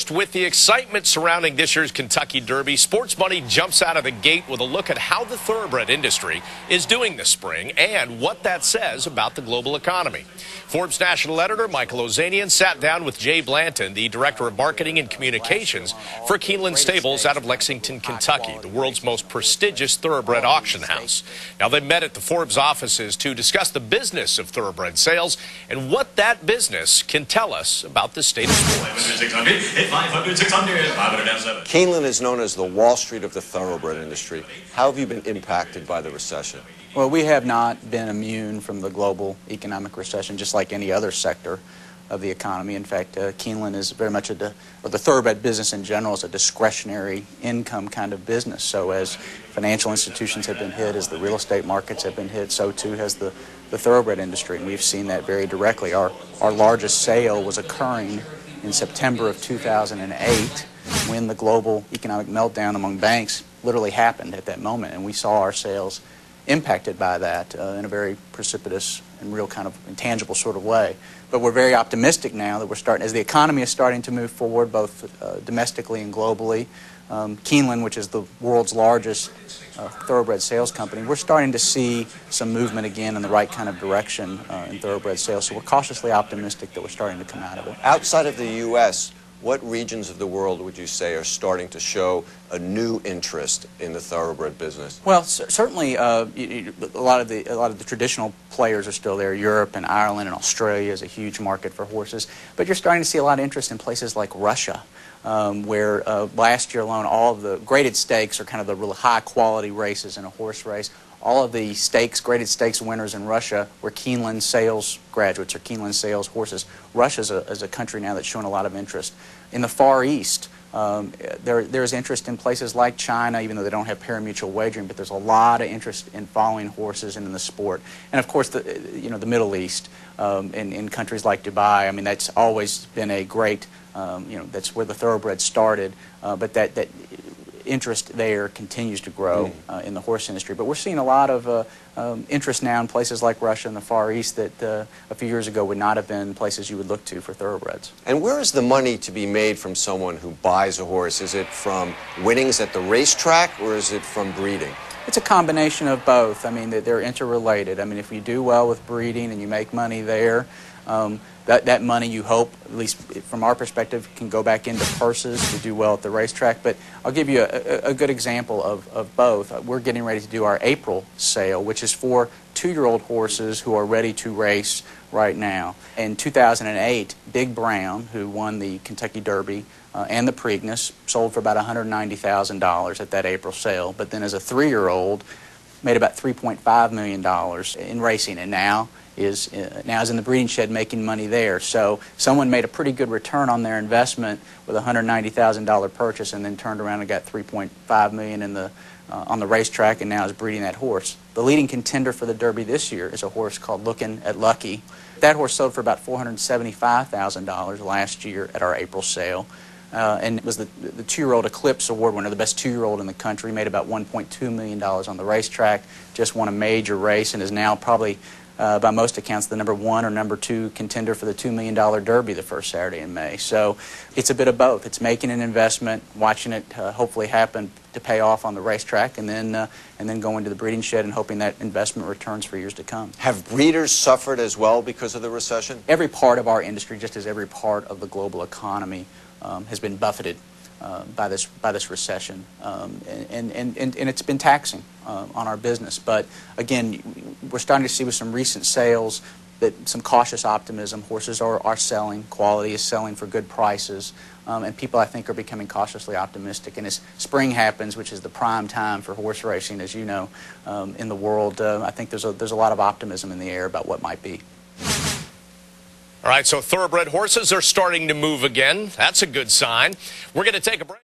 First, with the excitement surrounding this year's Kentucky Derby, Sports Money jumps out of the gate with a look at how the thoroughbred industry is doing this spring and what that says about the global economy. Forbes national editor Michael Ozanian sat down with Jay Blanton, the director of marketing and communications for Keeneland Stables out of Lexington, Kentucky, the world's most prestigious thoroughbred auction house. Now, they met at the Forbes offices to discuss the business of thoroughbred sales and what that business can tell us about the state of sports. Keeneland is known as the Wall Street of the thoroughbred industry. How have you been impacted by the recession? Well, we have not been immune from the global economic recession, just like any other sector of the economy. In fact, Keeneland is very much the thoroughbred business in general is a discretionary income kind of business. So as financial institutions have been hit, as the real estate markets have been hit, so too has the thoroughbred industry. And we've seen that very directly. Our largest sale was occurring in September of 2008 when the global economic meltdown among banks literally happened at that moment. And we saw our sales impacted by that in a very precipitous and real kind of intangible sort of way. But we're very optimistic now that we're starting, as the economy is starting to move forward both domestically and globally. Keeneland, which is the world's largest thoroughbred sales company, we're starting to see some movement again in the right kind of direction in thoroughbred sales. So we're cautiously optimistic that we're starting to come out of it. Outside of the U.S., what regions of the world would you say are starting to show a new interest in the thoroughbred business? Well, certainly a lot of the traditional players are still there. Europe and Ireland and Australia is a huge market for horses. But you're starting to see a lot of interest in places like Russia, where last year alone all of the graded stakes are kind of the really high-quality races in a horse race. All of the stakes, graded stakes winners in Russia were Keeneland sales graduates or Keeneland sales horses. Russia is a country now that's showing a lot of interest. In the Far East, there's interest in places like China, even though they don't have pari-mutuel wagering, but there's a lot of interest in following horses and in the sport. And of course, the Middle East, in countries like Dubai, I mean, that's always been a great, that's where the thoroughbred started, but that interest there continues to grow in the horse industry. But we're seeing a lot of interest now in places like Russia and the Far East that a few years ago would not have been places you would look to for thoroughbreds. And where is the money to be made from someone who buys a horse? Is it from winnings at the racetrack or is it from breeding? It's a combination of both. I mean, they're interrelated. I mean, if you do well with breeding and you make money there, that money, you hope, at least from our perspective, can go back into purses to do well at the racetrack. But I'll give you a good example of both. We're getting ready to do our April sale, which is for 2-year-old horses who are ready to race right now. In 2008, Big Brown, who won the Kentucky Derby and the Preakness, sold for about $190,000 at that April sale. But then as a 3-year-old, made about $3.5 million in racing, and now is in the breeding shed making money there. So someone made a pretty good return on their investment with a $190,000 purchase and then turned around and got $3.5 million in on the racetrack and now is breeding that horse. The leading contender for the Derby this year is a horse called Lookin' at Lucky. That horse sold for about $475,000 last year at our April sale. And it was the 2-year-old Eclipse Award winner, the best 2-year-old in the country, made about $1.2 million on the racetrack, just won a major race and is now probably by most accounts, the #1 or #2 contender for the $2 million Derby the first Saturday in May. So it's a bit of both. It's making an investment, watching it hopefully happen to pay off on the racetrack, and then going to the breeding shed and hoping that investment returns for years to come. Have breeders suffered as well because of the recession? Every part of our industry, just as every part of the global economy, has been buffeted by this recession, and it's been taxing on our business. But again, we're starting to see with some recent sales that some cautious optimism. Horses are selling, quality is selling for good prices, and people, I think, are becoming cautiously optimistic. And as spring happens, which is the prime time for horse racing, as you know, in the world, I think there's a lot of optimism in the air about what might be. All right, so thoroughbred horses are starting to move again. That's a good sign. We're going to take a break.